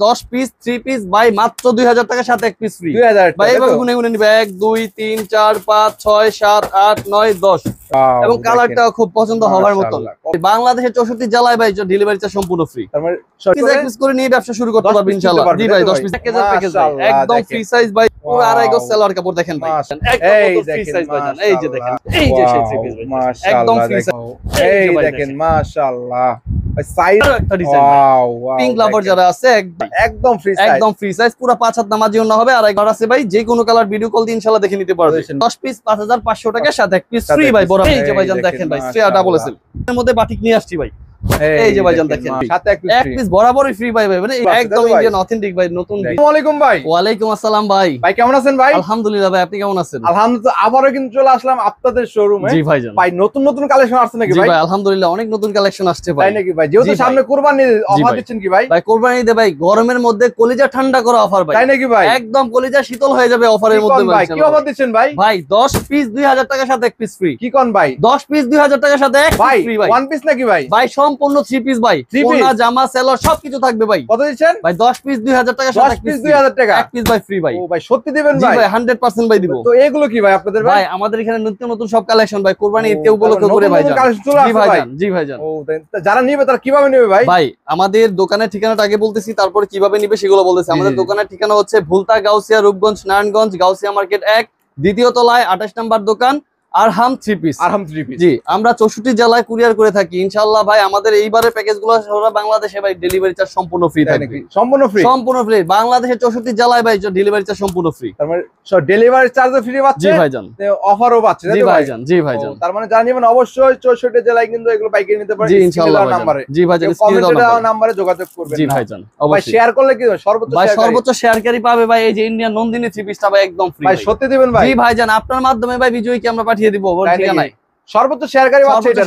10 piece 3 piece ভাই মাত্র 2000 টাকা সাথে এক পিস ফ্রি। 2000 ভাই এভাবে গুনে গুনে নিবে 1 2 3 4 5 6 7 8 9 10 এবং কালারটা খুব পছন্দ হওয়ার মতো। বাংলাদেশের 64 জেলায় ভাই ডেলিভারি চার্জ সম্পূর্ণ ফ্রি। তার মানে এক পিস করে নিয়ে ব্যবসা শুরু করতে পারবেন ইনশাআল্লাহ। জি ভাই 10 পিস প্যাকেজ ভাই একদম ফ্রি সাইজ ভাই পুরো আড়াই গজ সেলার কাপড় দেখেন ভাই একদম ফ্রি সাইজ ভাই জান। এই যে দেখেন এই যে সেই থ্রি পিস ভাই একদম ফ্রি সাইজ। এই দেখেন মাশাআল্লাহ সাইজ একটা ডিজাইন পিঙ্ক লাভার যারা আছে একদম ফ্রি সাইজ একদম ফ্রি সাইজ পুরো 5 হাত নামাজি অন্য হবে। আর একবার আছে ভাই যে কোনো কালার ভিডিও কল দিয়ে ইনশাআল্লাহ দেখে নিতে পারবেন। 10 পিস 5500 টাকার সাথে এক পিস ফ্রি ভাই বড়। এই যে ভাইজান দেখেন ভাই স্ট্রেট ডাবল এসএল এর মধ্যে বাটিক নিয়ে আসছি ভাই। এই যে ভাইজান দেখেন সাথে এক পিস বরাবরই ফ্রি ভাই মানে একদম ইন্ডিয়ান অথেন্টিক ভাই নতুন। আসসালামু আলাইকুম ভাই। ওয়ালাইকুম আসসালাম ভাই। ভাই কেমন আছেন ভাই? আলহামদুলিল্লাহ ভাই আপনি কেমন আছেন? আলহামদুলিল্লাহ আবারো কিন্তু চলে আসলাম আপনাদের শোরুমে। জি ভাইজান। ভাই নতুন নতুন কালেকশন আসছে নাকি ভাই? জি ভাই আলহামদুলিল্লাহ অনেক নতুন কালেকশন আসছে ভাই। তাই নাকি ভাই? যেহেতু সামনে কুরবানি অফার দিচ্ছেন কি ভাই? ভাই কুরবানি দে ভাই গরমের মধ্যে কলিজা ঠান্ডা করা অফার ভাই। তাই নাকি ভাই? একদম কলিজা শীতল হয়ে যাবে অফারের মধ্যে ভাই। কি অফার দিচ্ছেন ভাই? ভাই 10 পিস 2000 টাকার সাথে এক পিস ফ্রি। কি কোন ভাই? 10 পিস 2000 টাকার সাথে এক পিস ফ্রি ভাই। ওয়ান পিস নাকি ভাই? ভাই সম্পূর্ণ 3 পিস ভাই। ওনা জামা সেলর সবকিছু থাকবে ভাই। কত দিচ্ছেন? ভাই 10 পিস 2000 টাকার সাথে 10 পিস 2000 টাকা এক পিস ভাই ফ্রি ভাই। ও ভাই সত্যি দিবেন জি ভাই? ভাই 100% ভাই দিব। তো এগুলো কি ভাই আপনাদের ভাই? ভাই আমাদের এখানে নতুন নতুন সব কালেকশন ভাই কুরবানি ঈদ উপলক্ষে করে ভাই জান। জি ভাইজান জি ভাইজান। ও যারা নিবে তারা কিভাবে নেবে ভাই? ভাই আমাদের দোকানের ঠিকানাটা আগে বলতেছি তারপরে কিভাবে নিবে সেগুলো বলতেছি। আমাদের দোকানের ঠিকানা হচ্ছে ভুলতা গাউসিয়া রূপগঞ্জ নারায়ণগঞ্জ গাউসিয়া মার্কেট 1 দ্বিতীয় তলায় 28 নম্বর দোকান আরহাম 3 পিস। আরহাম 3 পিস। জি আমরা 64 জেলায় কুরিয়ার করে থাকি ইনশাআল্লাহ ভাই। আমাদের এইবারে প্যাকেজগুলো সারা বাংলাদেশে ভাই ডেলিভারি চার্জ সম্পূর্ণ ফ্রি থাকবে। সম্পূর্ণ ফ্রি? সম্পূর্ণ ফ্রি। বাংলাদেশের 64 জেলায় ভাই ডেলিভারি চার্জ সম্পূর্ণ ফ্রি। তার মানে ডেলিভারি চার্জও ফ্রি পাচ্ছে? জি ভাইজান। অফারও পাচ্ছে? জি ভাইজান জি ভাইজান। তার মানে যারা নেবেন অবশ্যই 64 জেলায় কিন্তু এগুলো পাইকারি নিতে পারেন। জি ইনশাআল্লাহ নম্বরে। জি ভাইজান স্ক্রিনে দেওয়া নম্বরে যোগাযোগ করবেন। জি ভাইজান অবশ্যই। ভাই শেয়ার করলে কি সর্বোচ্চ শেয়ারকারী পাবে ভাই। এই যে ইন্ডিয়ান নন্দিনী 3 পিসটা ভাই একদম ফ্রি ভাই। সত্যি দিবেন ভাই? জি ভাইজান আপনার মাধ্যমে ভাই বিজয়ীকে আমরা পাঠিয়ে দিব ঠিকানায়। সর্বোচ্চ শেয়ারকারী পাচ্ছে এটা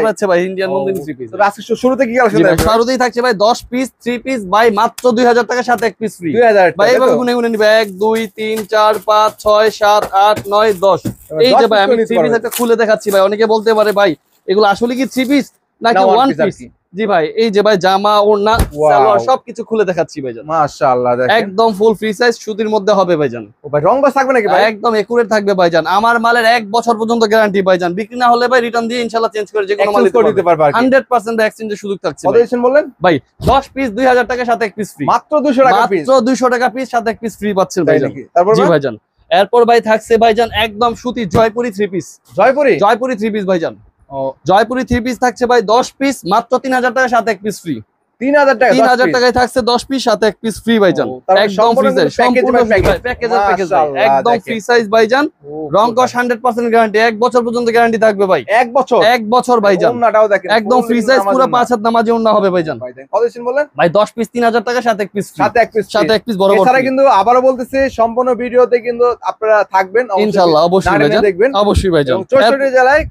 পাচ্ছে ভাই ইন্ডিয়ান নন্দিনী 3 পিস। তবে আজকে শুরুতে কি কালেকশন আছে? শুরুতেই থাকছে ভাই 10 পিস 3 পিস ভাই মাত্র 2000 টাকা সাথে এক পিস ফ্রি। 2000 ভাই এভাবে গুনে গুনে নিবে 1 2 3 4 5 6 7 8 9 10। এই যে ভাই আমি 3 পিস একটা খুলে দেখাচ্ছি ভাই। অনেকে বলতে পারে ভাই এগুলো আসলে কি 3 পিস নাকি 1 পিস? জি ভাই এই যে ভাই জামা ওড়না সালোয়ার সবকিছু খুলে দেখাচ্ছি ভাইজান। মাশাআল্লাহ দেখেন একদম ফুল ফ্রি সাইজ সুতির মধ্যে হবে ভাইজান। ও ভাই রং বাস থাকবে নাকি ভাই? একদম একুরেট থাকবে ভাইজান। আমার মালের 1 বছর পর্যন্ত গ্যারান্টি ভাইজান। বিক্রি না হলে ভাই রিটার্ন দিয়ে ইনশাআল্লাহ চেঞ্জ করে যে কোনো মাল দিতে পারবে। 100% এক্সচেঞ্জের সুযোগ থাকছে। কত দিচ্ছেন বললেন? ভাই 10 পিস 2000 টাকার সাথে এক পিস ফ্রি। মাত্র 200 টাকা পিস? মাত্র 200 টাকা পিস সাথে এক পিস ফ্রি পাচ্ছেন ভাইজান। তারপর জি ভাইজান। এরপর ভাই থাকছে ভাইজান একদম সুতি জয়পুরি 3 পিস। জয়পুরি 3 পিস ভাইজান। জয়পুরি 3 পিস থাকছে ভাই 10 পিস মাত্র 3000 টাকার সাথে এক পিস ফ্রি। 3000 টাকা 3000 টাকায় থাকছে 10 পিস সাথে এক পিস ফ্রি ভাইজান। একদম ফ্রি সাইজ সম্পূর্ণ প্যাকেজ একদম ফ্রি সাইজ ভাইজান। রং কস 100% গ্যারান্টি 1 বছর পর্যন্ত গ্যারান্টি থাকবে ভাই। 1 বছর ভাইজান। ওন্নাটাও দেখেন একদম ফ্রি সাইজ পুরো 5 হাত নামাজি ওন্না হবে ভাইজান। কত দিচ্ছেন বলেন? ভাই 10 পিস 3000 টাকা সাথে এক পিস ফ্রি। সাথে এক পিস বড় বড়। এছাড়া কিন্তু আবারো বলতেছি সম্পূর্ণ ভিডিওতে কিন্তু আপনারা থাকবেন ইনশাআল্লাহ অবশ্যই ভাইজান দেখবেন অবশ্যই ভাইজান। 64 জেলায়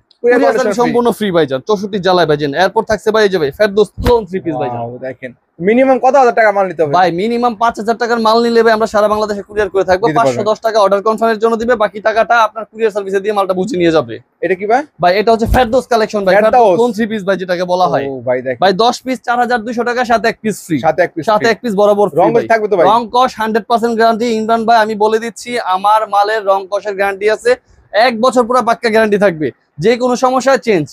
সম্পূর্ণ ফ্রি ভাইজান 64 জেলায় ভাইজান। এরপর থাকছে ভাই এই যে ভাই ফেরদৌস ক্লোন 3 পিস ভাইজান। দেখেন মিনিমাম কত হাজার টাকা মাল নিতে হবে ভাই? মিনিমাম 5000 টাকার মাল নিলে ভাই আমরা সারা বাংলাদেশে কুরিয়ার করে থাকবো। 510 টাকা অর্ডার কনফার্মের জন্য দিবে, বাকি টাকাটা আপনার কুরিয়ার সার্ভিসে দিয়ে মালটা বুঝে নিয়ে যাবে। এটা কি ভাই? ভাই এটা হচ্ছে ফেরদৌস কালেকশন ভাই। ফেরদৌস ক্লোন 3 পিস ভাই যেটাকে বলা হয়। ও ভাই দেখেন ভাই 10 পিস 4200 টাকা সাথে এক পিস ফ্রি। সাথে এক পিস বরাবর ফ্রি। রং থাকবে তো ভাই? রং কস 100% গ্যারান্টি। ইমরান ভাই আমি বলে দিচ্ছি আমার মালের রং কসের গ্যারান্টি আছে 1 বছর পুরো পাক্কা গ্যারান্টি থাকবে। যে কোনো সমস্যায় চেঞ্জ।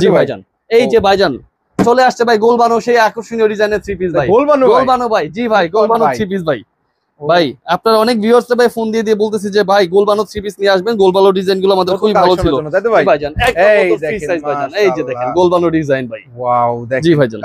জি ভাইজান। এই যে ভাইজান চলে আসছে ভাই গোলবানো সেই আকর্ষণীয় ডিজাইনের 3 পিস ভাই। গোলবানো ভাই। জি ভাই গোলবানো 3 পিস ভাই। ভাই আপনারা অনেক ভিউয়ার্স ভাই ফোন দিয়ে বলতেছি যে ভাই গোলবানো 3 পিস নিয়ে আসবেন। গোলবানো ডিজাইনগুলো আমাদের খুবই ভালো ছিল ভাইজান। একদম ফ্রি সাইজ ভাইজান। এই যে দেখেন গোলবানো ডিজাইন ভাই। ওয়াও দেখেন। জি ভাইজান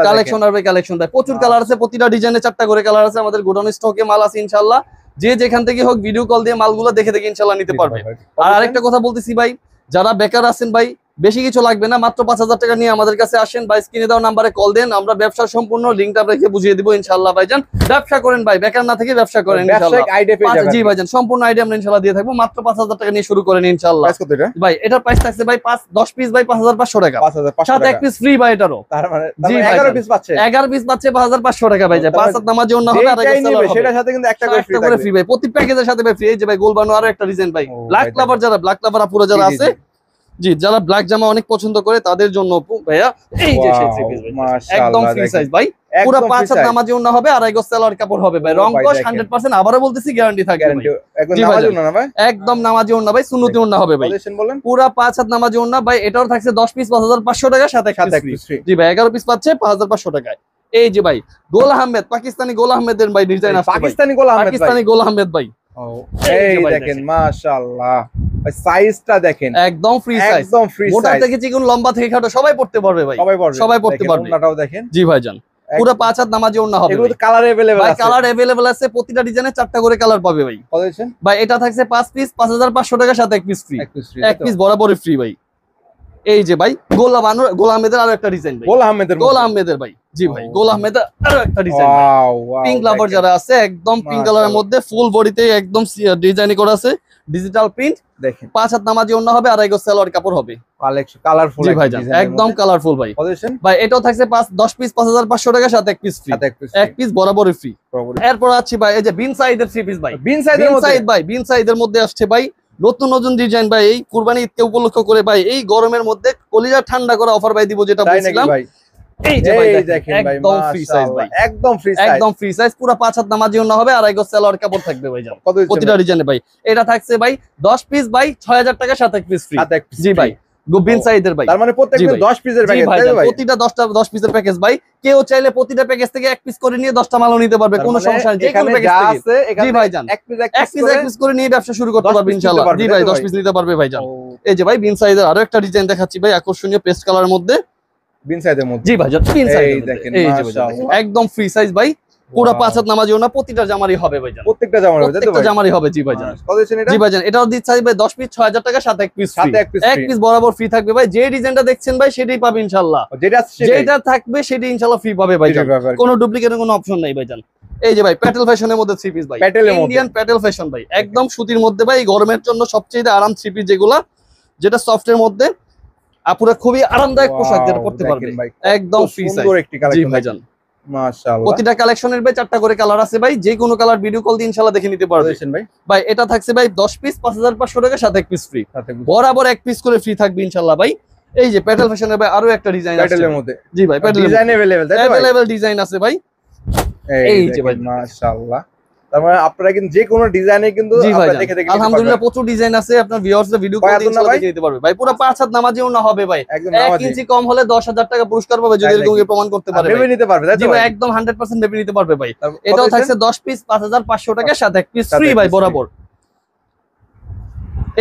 কালেকশন আর ভাই কালেকশন ভাই প্রচুর কালার আছে। প্রতিটা ডিজাইনে 4টা করে কালার আছে। আমাদের গোডাউন স্টকে মাল আছে ইনশাআল্লাহ। যে যেখান থেকে হোক ভিডিও কল দিয়ে মালগুলো দেখে ইনশাআল্লাহ নিতে পারবে। আর আরেকটা কথা বলতেছি ভাই যারা বেকার আছেন ভাই বেশি কিছু লাগবে না, মাত্র 5000 টাকা নিয়ে আমাদের কাছে আসেন ভাই। স্ক্রিনে দেওয়া নাম্বারে কল দেন, আমরা ব্যবসার সম্পূর্ণ লিংকটা আপনাকে বুঝিয়ে দিব ইনশাআল্লাহ ভাইজান। ব্যবসা করেন ভাই, বেকার না থেকে ব্যবসা করেন ইনশাআল্লাহ। জি ভাইজান সম্পূর্ণ আইডিয়া আমরা ইনশাআল্লাহ দিয়ে থাকবো। মাত্র 5000 টাকা নিয়ে শুরু করেন ইনশাআল্লাহ। ভাই এটার প্রাইস থাকছে ভাই 10 পিস ভাই 5500 টাকা। সাথে এক পিস ফ্রি ভাই এটারও। তার মানে 11 পিস পাচ্ছে 5500 টাকা ভাই। 5 হাত নামাজ জন্য হবে আর সেটার সাথে কিন্তু একটা করে ফ্রি ভাই। প্রতি প্যাকেজের সাথে ভাই ফ্রি। এই যে ভাই গোলবানো আরো একটা ডিজাইন ভাই। ব্ল্যাক লাভার যারা ব্ল্যাক লাভার আপুরা যারা আছে জি, যারা ব্ল্যাক জামা অনেক পছন্দ করে তাদের জন্য ভাইয়া এই যে সেই থ্রি পিস একদম ফ্রি সাইজ ভাই, পুরো 5 হাত নামাজি ওন্না হবে, আড়াই গজ সালোয়ার কাপড় হবে ভাই, রং কস 100%, আবারো বলতেছি গ্যারান্টি থাকবে ভাই। একদম নামাজি ওন্না ভাই, সুন্নতি ওন্না হবে ভাই, পুরো 5 হাত নামাজি ওন্না ভাই। এটাও থাকছে 10 পিস 5500 টাকা, সাথে এক পিস ফ্রি। জি ভাই 11 পিস পাচ্ছে 5500 টাকায়। এই যে ভাই গোল আহমেদ, পাকিস্তানি গোল আহমেদের ভাই ডিজাইন আছে, পাকিস্তানি গোল আহমেদ, পাকিস্তানি গোল আহমেদ ভাই। এই দেখেন মাশাআল্লাহ ভাই, সাইজটা দেখেন একদম ফ্রি সাইজ, একদম ফ্রি সাইজ, মোটা থেকে চিকন লম্বা থেকে খাটো সবাই পড়তে পারবে ভাই, সবাই পড়তে পারবে। ওন্নাটাও দেখেন। জি ভাইজান, পুরো 5 হাত নামাজি ওন্না হবে। এগুলো তো কালার अवेलेबल আছে, কালার अवेलेबल আছে, প্রতিটা ডিজাইনে 4টা করে কালার পাবে ভাই। কত দিচ্ছেন ভাই? এটা থাকছে 5 পিস 5500 টাকা, সাথে এক পিস ফ্রি, এক পিস বরাবরই ফ্রি ভাই। এই যে ভাই গোল আহমেদের আরো একটা ডিজাইন ভাই, গোল আহমেদের ভাই। জি ভাই গোল আহমেদের আরো একটা ডিজাইন, পিঙ্ক লাভার যারা আছে, একদম পিঙ্ক কালারের মধ্যে ফুল বডিতে একদম ডিজাইন করা আছে, ডিজিটাল প্রিন্ট দেখেন। 5 হাত নামাজি ওন্না হবে, আড়াই গজ সালোয়ার কাপড় হবে, কালেকশন কালারফুল। জি ভাইজান একদম কালারফুল ভাই। ভাই এটাও থাকছে 10 পিস 5500 টাকা, সাথে এক পিস ফ্রি, এক পিস বরাবরই ফ্রি। এরপর আছি ভাই এই যে বিন সাইদের থ্রি পিস ভাই, বিন সাইদের মধ্যে আসছে ভাই নতুন নতুন ডিজাইন ভাই। এই কুরবানি ঈদকে উপলক্ষ করে ভাই, এই গরমের মধ্যে কলিজা ঠান্ডা করা অফার ভাই দিব, যেটা বলছিলাম। এই যে ভাই দেখেন একদম ফ্রি সাইজ ভাই, একদম ফ্রি সাইজ, পুরো 5 হাত নামাজি ওন্না হবে, আড়াই গজ সালোয়ার কাপড় থাকবে ভাই জান, প্রতিটা ডিজাইনে ভাই। এটা থাকছে ভাই 10 পিস ভাই 6000 টাকা, সাথে এক পিস ফ্রি। জি ভাই বিন সাইদের ভাই, তার মানে প্রত্যেকটা 10 পিসের প্যাকেজ তাই ভাই, প্রতিটা 10 পিসের প্যাকেজ ভাই। কেউ চাইলে প্রতিটা প্যাকেজ থেকে এক পিস করে নিয়ে 10টা মালও নিতে পারবে, কোনো সমস্যা নেই। যে কোনো প্যাকেজ থেকে জি ভাই জান এক পিস করে নিয়ে ব্যবসা শুরু করতে পারবে ইনশাআল্লাহ। জি ভাই 10 পিস নিতে পারবে ভাই জান। এই যে ভাই বিন সাইদের আরো একটা ডিজাইন দেখাচ্ছি ভাই, আকর্ষণীয় পেস্ট কালারের মধ্যে, বিন সাইদের মধ্যে। জি ভাই জান বিন সাইদের দেখেন মাশাআল্লাহ, একদম ফ্রি সাইজ ভাই, পুরো 5 হাত নামাজি ওন্না, প্রতিটা জামারই হবে ভাই জান, প্রত্যেকটা জামার হবে, প্রত্যেকটা জামারই হবে। জি ভাই জান কত দিচ্ছেন এটা? জি ভাই জান এটাও দিচ্ছি ভাই 10 পিস 6000 টাকা, সাথে এক পিস ফ্রি, এক পিস বরাবর ফ্রি থাকবে ভাই। যে ডিজাইনটা দেখছেন ভাই সেটাই পাবে ইনশাআল্লাহ, যেটা থাকবে সেটাই ইনশাআল্লাহ ফ্রি পাবে ভাই জান, কোনো ডুপ্লিকেটের কোনো অপশন নাই ভাই জান। এই যে ভাই প্যাটেল ফ্যাশনের মধ্যে থ্রি পিস ভাই, ইন্ডিয়ান প্যাটেল ফ্যাশন ভাই, একদম সুতির মধ্যে ভাই, গরমের জন্য সবচেয়ে আরাম থ্রি পিস যেগুলা, যেটা সফটের মধ্যে আপুরা খুবই আরামদায়ক পোশাক যেটা পড়তে পারবে, একদম ফ্রি সাইজ। জি ভাই জান মাশাআল্লাহ, প্রতিটা কালেকশনের ভাই 4টা করে কালার আছে ভাই, যে কোনো কালার ভিডিও কল দিয়ে ইনশাআল্লাহ দেখে নিতে পারবেন ভাই। ভাই এটা থাকছে ভাই 10 পিস 5500 টাকা, সাথে এক পিস ফ্রি, বরাবর এক পিস করে ফ্রি থাকবে ইনশাআল্লাহ ভাই। এই যে প্যাটেল ফ্যাশনের ভাই আরো একটা ডিজাইন আছে প্যাটেলের মধ্যে। জি ভাই প্যাটেল ডিজাইন अवेलेबल ডিজাইন আছে ভাই। এই যে ভাই মাশাআল্লাহ, তার মানে আপনারা কিন্তু যে কোনো ডিজাইনে কিন্তু আপনারা দেখে দেখে আলহামদুলিল্লাহ প্রচুর ডিজাইন আছে, আপনার ভিউয়ার্সদের ভিডিও কল দিয়ে ইনশাআল্লাহ দেখে নিতে পারবে ভাই। পুরো 5 হাত নামাজি ওন্না হবে ভাই, 1 ইঞ্চি কম হলে 10000 টাকা পুরস্কার পাবে, যদি এরকম প্রমাণ করতে পারে ভেবে নিতে পারবে। জি ভাই একদম 100% ভেবে নিতে পারবে ভাই। এটাও থাকছে 10 পিস 5500 টাকা, সাথে এক পিস ফ্রি ভাই বরাবর।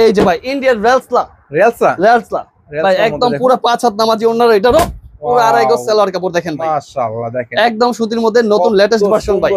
এই যে ভাই ইন্ডিয়ান রেলসলা ভাই, একদম পুরো 5 হাত নামাজি ওন্নার, এটারও পুরো আড়াই গজ সালোয়ার কাপড় দেখেন ভাই, মাশাআল্লাহ দেখেন একদম সুতির মধ্যে নতুন লেটেস্ট ভার্সন ভাই,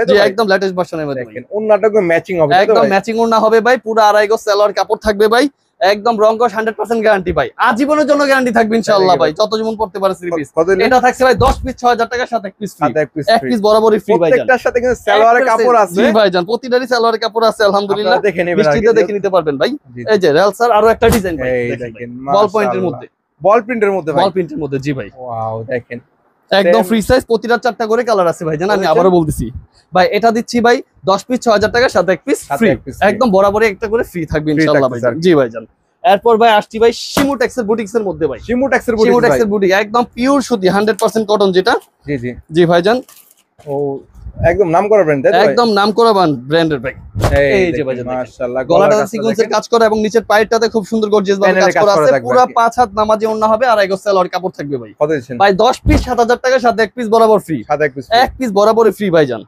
জি একদম লেটেস্ট ভার্সনের মধ্যে দেখেন। ওন্নাটাকে ম্যাচিং হবে, একদম ম্যাচিং ওন্না হবে ভাই, পুরো আড়াই গজ সালোয়ার কাপড় থাকবে ভাই, একদম রং কস 100% গ্যারান্টি ভাই, আজীবনের জন্য গ্যারান্টি থাকবে ইনশাআল্লাহ ভাই, যত যেমন পড়তে পারে থ্রি পিস। এটা থাকছে ভাই 10 পিস 6000 টাকা, সাথে এক পিস ফ্রি, এক পিস বরাবরই ফ্রি ভাই জান। প্রত্যেকটার সাথে কিন্তু সালোয়ারের কাপড় আছে। জি ভাই জান প্রতিটারই সালোয়ারের কাপড় আছে আলহামদুলিল্লাহ, বৃষ্টিতে দেখে নিতে পারবেন ভাই। এই যে রেলসার আরো একটা ডিজাইন ভাই, দেখেন বল পয়েন্টের মধ্যে, বল প্রিন্টের মধ্যে ভাই, বল প্রিন্টের মধ্যে। জি ভাই ওয়াও দেখেন একদম ফ্রি সাইজ, প্রতিটা 4টা করে কালার আছে ভাই জান। আমি আবারো বলতেছি ভাই, এটা দিচ্ছি ভাই 10 পিস 6000 টাকা, সাথে এক পিস ফ্রি, একদম বরাবরই একটা করে ফ্রি থাকবে ইনশাআল্লাহ ভাই। জি ভাই জান এরপর ভাই আসছি ভাই শিমুটেক্সের বুটিক্সের মধ্যে ভাই, শিমুটেক্সের বুটিক, একদম পিওর সুতি 100% কটন যেটা। জি জি জি ভাই জান, ও একদম নামকরা ব্র্যান্ড, একদম নামকরা ব্র্যান্ডের ভাই। এই যে ভাই মাশাআল্লাহ, গলাটাতে সিকোয়েন্সের কাজ করা এবং নিচের পাইপটাতে খুব সুন্দর গর্জিয়াস ভাবে কাজ করা আছে, পুরো 5 হাত নামাজি ওন্না হবে, আড়াই গজ সালোয়ার কাপড় থাকবে ভাই। কত দিচ্ছেন ভাই? 10 পিস 7000 টাকা, সাথে এক পিস বরাবর ফ্রি, সাথে এক পিস বরাবরই ফ্রি ভাই জান।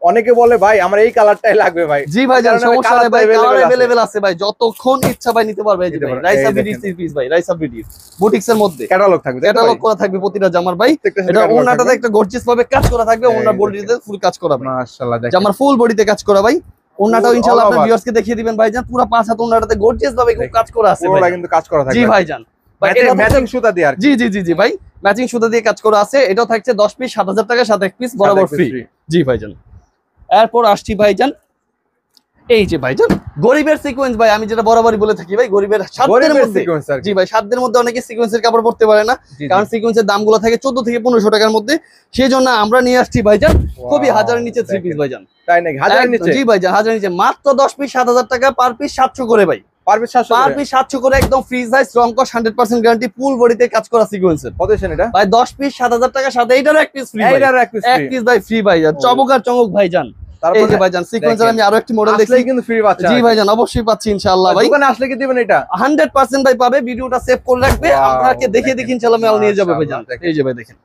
অনেকে বলে ভাই আমার এই কালারটাই লাগবে ভাই। জি ভাই জান সমস্যা নেই ভাই, কালার अवेलेबल আছে ভাই, যতক্ষণ ইচ্ছা ভাই নিতে পারবে। এই যে ভাই রাইসা বিডি থ্রি পিস ভাই, রাইসা বিডি বুটিক্সের মধ্যে ক্যাটালগ থাকবে, ক্যাটালগ করা থাকবে প্রতিটা জামার ভাই। এটা ওন্নাটাতে একটা গর্জিয়াস ভাবে কাজ করা থাকবে, ওন্নার বডিতে ফুল কাজ করা ভাই মাশাআল্লাহ, জামার ফুল বডিতে কাজ করা ভাই। ওন্নাটাও ইনশাআল্লাহ আপনার ভিউয়ার্সকে দেখিয়ে দিবেন ভাইজান, পুরো 5 হাত ওন্নাটাতে গর্জিয়াস ভাবে কাজ করা আছে ভাই, পুরো কিন্তু কাজ করা থাকবে। জি ভাইজান ভাই এটা ম্যাচিং সুতা দিয়ে আর জি জি জি জি ভাই ম্যাচিং সুতা দিয়ে কাজ করা আছে। এটাও থাকছে 10 পিস 7000 টাকা, সাথে এক পিস বরাবর ফ্রি। জি ভাইজান এরপর আসছি ভাইজান, এই যে ভাইজান গরিবের সিকোয়েন্স ভাই, আমি যেটা বরাবরই বলে থাকি ভাই, গরিবের সাধ্যের মধ্যে। জি ভাই সাধ্যের মধ্যে অনেকে সিকোয়েন্সের কাপড় পরতে পারে না, কারণ সিকোয়েন্সের দামগুলো থাকে 14 থেকে 1500 টাকার মধ্যে। সেজন্য আমরা নিয়ে আসছি ভাইজান খুবই হাজারের নিচে থ্রি পিস ভাইজান। তাই নাকি? হাজারের নিচে? জি ভাইজান হাজারের নিচে, মাত্র 10 পিস 7000 টাকা, পার পিস 700 করে ভাই, পার পিস 700 পার পিস 700 করে একদম ফ্রি সাইজ রং কস 100% গ্যারান্টি ফুল বডিতে কাজ করা সিকোয়েন্সের। কত দিচ্ছেন এটা ভাই 10 পিস 7000 টাকা সাথে এইটারও এক পিস ফ্রি। এইটারও এক পিস ফ্রি, এক পিস ভাই ফ্রি ভাইজান, চমৎকার চমক ভাইজান। এই যে ভাইজান সিকোয়েন্সের আমি আরো একটি মডেল দেখছি কিন্তু ফ্রি পাচ্ছেন। জি ভাইজান অবশ্যই পাচ্ছি ইনশাআল্লাহ ভাই। দোকানে আসলে কি দিবেন এটা? 100% ভাই পাবে, ভিডিওটা সেভ করে রাখবে, আপনাকে দেখিয়ে দেখি ইনশাআল্লাহ মাল নিয়ে যাবে ভাইজান। এই যে ভাই দেখেন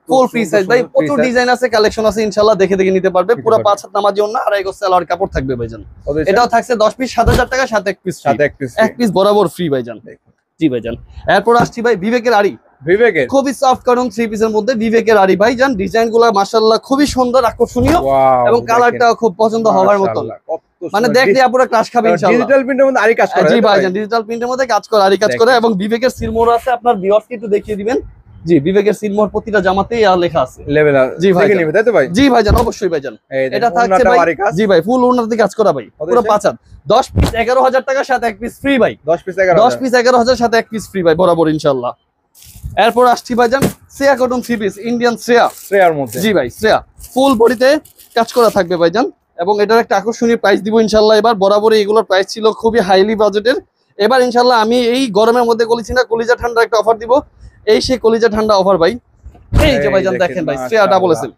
ফুল ফ্রি সাইজ ভাই, প্রচুর ডিজাইন আছে, কালেকশন আছে, ইনশাআল্লাহ দেখে দেখে নিতে পারবে। পুরো 5 হাত নামার জন্য আর এগো সেলার কাপড় থাকবে ভাইজান। এটাও থাকছে 10 পিস 7000 টাকা সাথে এক পিস ফ্রি, এক পিস বরাবর ফ্রি ভাইজান। জি ভাইজান এরপর আসছি ভাই বিবেকের আড়ি। বিবেকের খুবই সফট কারণ 3 পিসের মধ্যে বিবেকের আড়ি ভাইজান, ডিজাইনগুলো মাশাআল্লাহ খুবই সুন্দর আকর্ষণীয় এবং কালারটাও খুব পছন্দ হওয়ার মতো, মানে দেখলে আপুরা ক্রাশ খাবে ইনশাআল্লাহ। ডিজিটাল প্রিন্টের মধ্যে আরি কাজ করে। জি ভাইজান ডিজিটাল প্রিন্টের মধ্যে কাজ করে, আরি কাজ করে এবং বিবেকের সিলমোহর আছে। আপনার ভিউয়ার্সকে একটু দেখিয়ে দিবেন। জি বিবেকের সিলমোহর প্রতিটা জামাতেই আর লেখা আছে লেভেল। জি ভাই দেখে নিবে তাই তো ভাই? জি ভাইজান অবশ্যই ভাইজান। এটা থাকছে ভাই জি ভাই ফুল ওনাতে কাজ করা ভাই, পুরো 5 হাত 10 পিস 11000 টাকা সাথে এক পিস ফ্রি ভাই। 10 পিস 11000 সাথে এক পিস ফ্রি ভাই বরাবর ইনশাআল্লাহ। এরপর আসছি ভাইজান শ্রেয়া কটন 3 পিস ইন্ডিয়ান শ্রেয়ার মধ্যে। জি ভাই শ্রেয়া ফুল বডিতে কাজ করা থাকবে ভাইজান এবং এটার একটা আকর্ষণীয় প্রাইস দিব ইনশাআল্লাহ। এবার বরাবরই এগুলোর প্রাইস ছিল খুবই হাইলি বাজেটের, এবার ইনশাআল্লাহ আমি এই গরমের মধ্যে বলেছি না কলিজা ঠান্ডা একটা অফার দিব, এই সেই কলিজা ঠান্ডা অফার ভাই। এই যে ভাইজান দেখেন ভাই শ্রেয়া ডাবল এসএল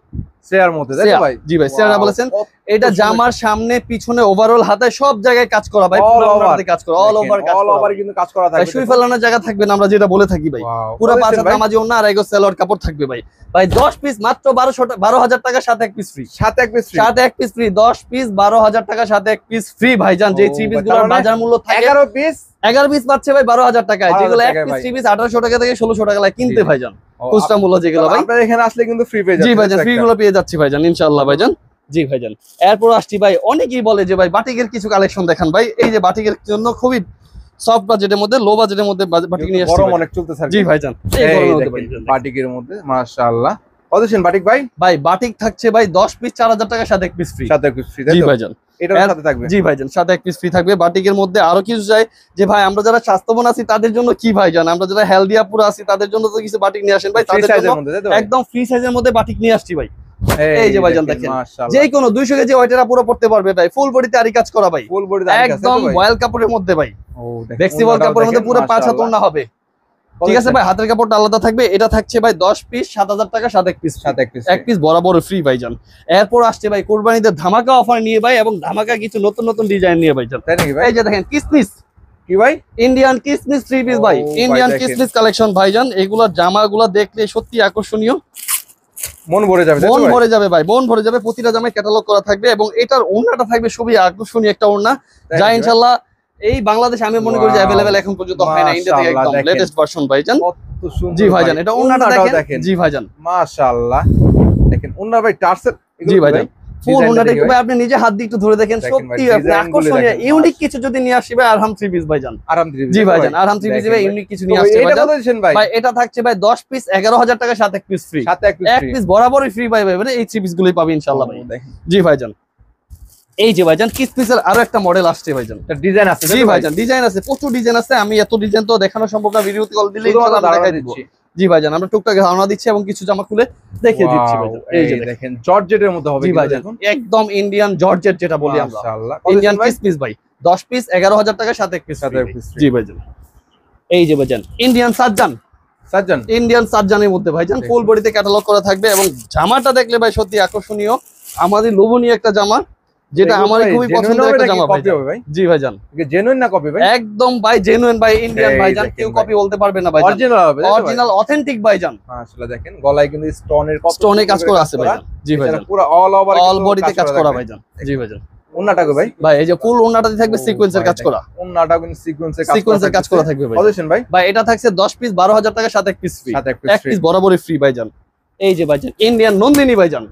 শ্রেয়ার মধ্যে তাই তো ভাই? জি ভাই শ্রেয়া ডাবল এসএল। এটা জামার সামনে পিছনে ওভারঅল হাতায় সব জায়গায় কাজ করা ভাই, পুরো ওভারতে কাজ করা, অল ওভার কিন্তু কাজ করা থাকবে। শুই ফেলানোর জায়গা থাকবে না, আমরা যেটা বলে থাকি ভাই। পুরো 5 হাত নামাজি ওন্না আর এগো সেলর কাপড় থাকবে ভাই। ভাই 10 পিস মাত্র 12000 টাকা সাথে এক পিস ফ্রি, সাথে এক পিস ফ্রি 10 পিস 12000 টাকা সাথে এক পিস ফ্রি ভাইজান। যে 3 পিস গুলোর বাজার মূল্য থাকে 11 পিস পাচ্ছে ভাই 12000 টাকায়, যেগুলো এক পিস 3 পিস 1800 টাকা থেকে 1600 টাকা লাগে কিনতে ভাইজান, খুচরা মূল্য যেগুলো ভাই। আপনারা এখানে আসলে কিন্তু ফ্রি পেয়ে যাচ্ছেন। জি ভাইজান ফ্রি গুলো পেয়ে যাচ্ছি ভাইজান ইনশাআল্লাহ ভাইজান। জি ভাইজান এরপর আসছি ভাই, অনেকেই বলে যে ভাই বাটিকের কিছু কালেকশন দেখান ভাই। এই যে বাটিকের জন্য খুবই সফট বাজেটের মধ্যে লো বাজেটের মধ্যে বাটিক নিয়ে আসছি, গরম অনেক চলতেছে। জি ভাইজান এই গরমের মধ্যে বাটিকের মধ্যে মাশাআল্লাহ। কত দিচ্ছেন বাটিক ভাই? ভাই বাটিক থাকছে ভাই 10 পিস 4000 টাকা সাথে এক পিস ফ্রি, সাথে এক পিস ফ্রি। জি ভাইজান এটার সাথে থাকবে। জি ভাইজান সাথে এক পিস ফ্রি থাকবে। বাটিকের মধ্যে আরো কিছু চাই যে ভাই আমরা যারা স্বাস্থ্যবান আছি তাদের জন্য কি ভাইজান, আমরা যারা হেলদি আপুরা আছি তাদের জন্য তো কিছু বাটিক নিয়ে আসেন ভাই, তাদের জন্য একদম ফ্রি সাইজের মধ্যে বাটিক নিয়ে আসছি ভাই। এই যে ভাইজান দেখেন যে কোনো 200 কেজি ওয়েটের আপুরা পড়তে পারবে ভাই, ফুল বডিতে আরি কাজ করা ভাই, ফুল বডিতে একদম ওয়াল কাপড়ের মধ্যে ভাই। ও ফ্লেক্সিবল কাপড়ের মধ্যে পুরো 5 হাত ওন্না হবে, ঠিক আছে ভাই। হাতের কাপড়টা আলাদা থাকবে। এটা থাকছে ভাই 10 পিস 7000 টাকা সাথে এক পিস, এক পিস বরাবর ফ্রি ভাইজান। এরপর আসছে ভাই কুরবানিতে ধামাকা অফার নিয়ে ভাই এবং ধামাকা কিছু নতুন নতুন ডিজাইন নিয়ে ভাইজান। এই যে দেখেন কিসমিস কি ভাই, ইন্ডিয়ান কিসমিস 3 পিস ভাই, ইন্ডিয়ান কিসমিস কালেকশন ভাইজান। এগুলোর জামাগুলো দেখলে সত্যি আকর্ষণীয়, মন ভরে যাবে, মন ভরে যাবে ভাই, মন ভরে যাবে। প্রতিটা জামায় ক্যাটালগ করা থাকবে এবং এটার ওড়নাটা থাকবে খুবই আকর্ষণীয় একটা ওড়না, যা ইনশাআল্লাহ এই বাংলাদেশে আমি মনে করি যে अवेलेबल এখন পর্যন্ত হয় না, ইন্ডিয়া থেকে একদম লেটেস্ট ভার্সন ভাইজান। কত সুন্দর জি ভাইজান, এটা ওড়নাটা দেখেন। জি ভাইজান মাশাআল্লাহ দেখেন ওড়না ভাই টার্সেল। জি ভাইজান ফুল ওড়নাটা একটু ভাই আপনি নিজে হাত দিয়ে একটু ধরে দেখেন, সত্যি আপনি আকর্ষণীয় ইউনিক কিছু যদি নিয়ে আসি ভাই আরহাম 3 পিস ভাইজান। আরহাম 3 পিস জি ভাইজান, আরহাম 3 পিস ভাই ইউনিক কিছু নিয়ে আসছে ভাইজান। ভাই এটা থাকছে ভাই 10 পিস 11000 টাকা সাথে এক পিস ফ্রি, সাথে এক পিস বরাবরই ফ্রি ভাই। মানে এই 3 পিস গুলোই পাবে ইনশাআল্লাহ ভাই। জি ভাইজান এই যে ভাইজান কিসমিসের আরো একটা মডেল আসছে ভাইজান, ডিজাইন আছে। জি ভাইজান ডিজাইন আছে, প্রচুর ডিজাইন আছে। আমি এত ডিজাইন তো দেখানো সম্ভব না, ভিডিওতে কল দিলে ইনশাআল্লাহ দেখাই দিব। জি ভাইজান আমরা টুকটাক ধারণা দিচ্ছি এবং কিছু জামা খুলে দেখিয়ে দিচ্ছি ভাইজান। এই যে দেখেন জর্জেটের মধ্যে হবে দেখুন, একদম ইন্ডিয়ান জর্জেট যেটা বলি আমরা, মাশাআল্লাহ ইন্ডিয়ান কিসমিস ভাই 10 পিস 11000 টাকা সাথে এক পিস। জি ভাইজান এই যে ভাইজান ইন্ডিয়ান সাজ্জান, ইন্ডিয়ান সাজ্জানের মধ্যে ভাইজান ফুল বডিতে ক্যাটালগ করা থাকবে এবং জামাটা দেখলে ভাই সত্যি আকর্ষণীয়, আমাদের লোভনীয় একটা জামা, যেটা আমার খুবই পছন্দের একটা জামা ভাই। জি ভাইজান জেনুইন না কপি ভাই? একদম ভাই জেনুইন ভাই, ইন্ডিয়ান ভাইজান, কেউ কপি বলতে পারবে না ভাই, অরিজিনাল হবে, অরিজিনাল অথেন্টিক ভাইজান। মাশাআল্লাহ দেখেন গলায় কিন্তু স্টোনের কাজ করা আছে ভাইজান। জি ভাইজান পুরো অল বডিতে কাজ করা ভাইজান। জি ভাইজান ওন্নাটা গো ভাই, ভাই এই যে ফুল ওন্নাটাতে থাকবে সিকোয়েন্সের কাজ করা, ওন্নাটা কিন্তু সিকোয়েন্সের কাজ করা থাকবে ভাই। কতদিন ভাই? ভাই এটা থাকছে 10 পিস 12000 টাকা সাথে এক পিস ফ্রি, এক পিস বরাবরই ফ্রি ভাইজান। এই যে ভাইজান ইন্ডিয়ান নন্দিনী ভাইজান,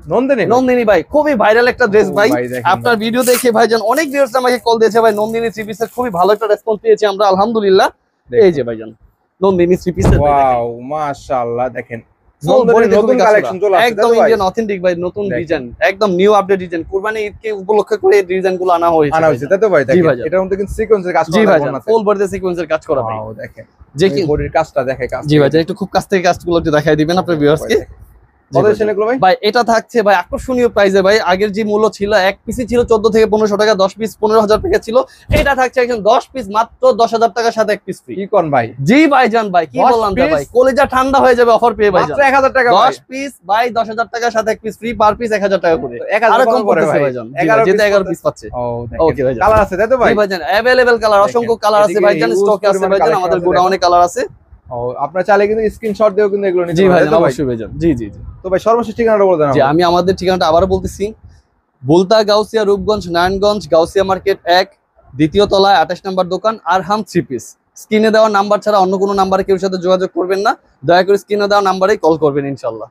নন্দিনী ভাই খুবই ভাইরাল একটা ড্রেস ভাই। আপনার ভিডিও দেখে ভাইজান অনেক ভিউয়ার্স আমাকে কল দিয়েছে ভাই, নন্দিনী 3 পিসের খুবই ভালো একটা রেসপন্স পেয়েছি আমরা আলহামদুলিল্লাহ। এই যে ভাইজান নন্দিনী 3 পিসের, ওয়াও মাশাআল্লাহ দেখেন নতুন কালেকশন চলে আসছে, একদম ইন্ডিয়ান অথেন্টিক ভাই, নতুন ডিজাইন, একদম নিউ আপডেট ডিজাইন, কুরবানি ঈদকে উপলক্ষে করে এই ডিজাইনগুলো আনা হয়েছে তাই তো ভাই? দেখেন এটার মধ্যে কিন্তু সিকোয়েন্সের কাজ করা আছে। জি ভাই ফুল বডিতে সিকোয়েন্সের কাজ করা ভাই, দেখেন যে কি বডির কাজটা দেখে কাজ। জি ভাই একটু খুব কাছ থেকে কাজগুলো একটু দেখাই দিবেন আপনার ভিউয়ার্সকে। কত দিচ্ছেন এগুলো ভাই? ভাই এটা থাকছে ভাই আকর্ষণীয় প্রাইসে ভাই। আগের যে মূল্য ছিল এক পিসই ছিল 14 থেকে 1500 টাকা, 10 পিস 15,000 টাকা ছিল। এটা থাকছে একজন 10 পিস মাত্র 10,000 টাকার সাথে এক পিস ফ্রি। কি কোন ভাই? জি ভাইজান ভাই, কি 10 বললাম piece? ভাই, কলেজা ঠান্ডা হয়ে যাবে অফার পেয়ে ভাইজান। মাত্র 1000 টাকা ভাই। 10 পিস ভাই 10,000 টাকার সাথে এক পিস ফ্রি, পার পিস 1000 টাকা করে। 1000 আরো কম কম করে করতেছে ভাই ভাইজান। 11 যেটা 11 পিস পাচ্ছে। ও ওকে ভাইজান। কালার আছে তাই তো ভাই? জি ভাইজান, अवेलेबल কালার, অসংখ্য কালার আছে এদিকে ভাইজান, huge স্টকে আছে পরিমাণে ভাইজান, collection আমাদের আছে গোডাউনে কালার আছে। ও আপনারা চাইলে কিন্তু স্ক্রিনশট দিয়েও কিন্তু এগুলো নিতে জি পারেন ভাইজান, তাই তো ভাই? অবশ্যই ভাইজান। জি জি জি। তো ভাই সর্বশেষ ঠিকানাটা বলে দেন জি, আমি আমাদের ঠিকানাটা আবারও বলতেছি, বুলতা গাউসিয়া রূপগঞ্জ নারায়ণগঞ্জ গাউসিয়া মার্কেট 1, দ্বিতীয় তলায় 28 নম্বর দোকান, আরহাম 3 পিস। স্ক্রিনে দেওয়া নাম্বার ছাড়া অন্য কোনো নাম্বারে কেউ সাথে যোগাযোগ করবেন না, দয়া করে স্ক্রিনে দেওয়া নাম্বারেই কল করবেন ইনশাল্লাহ।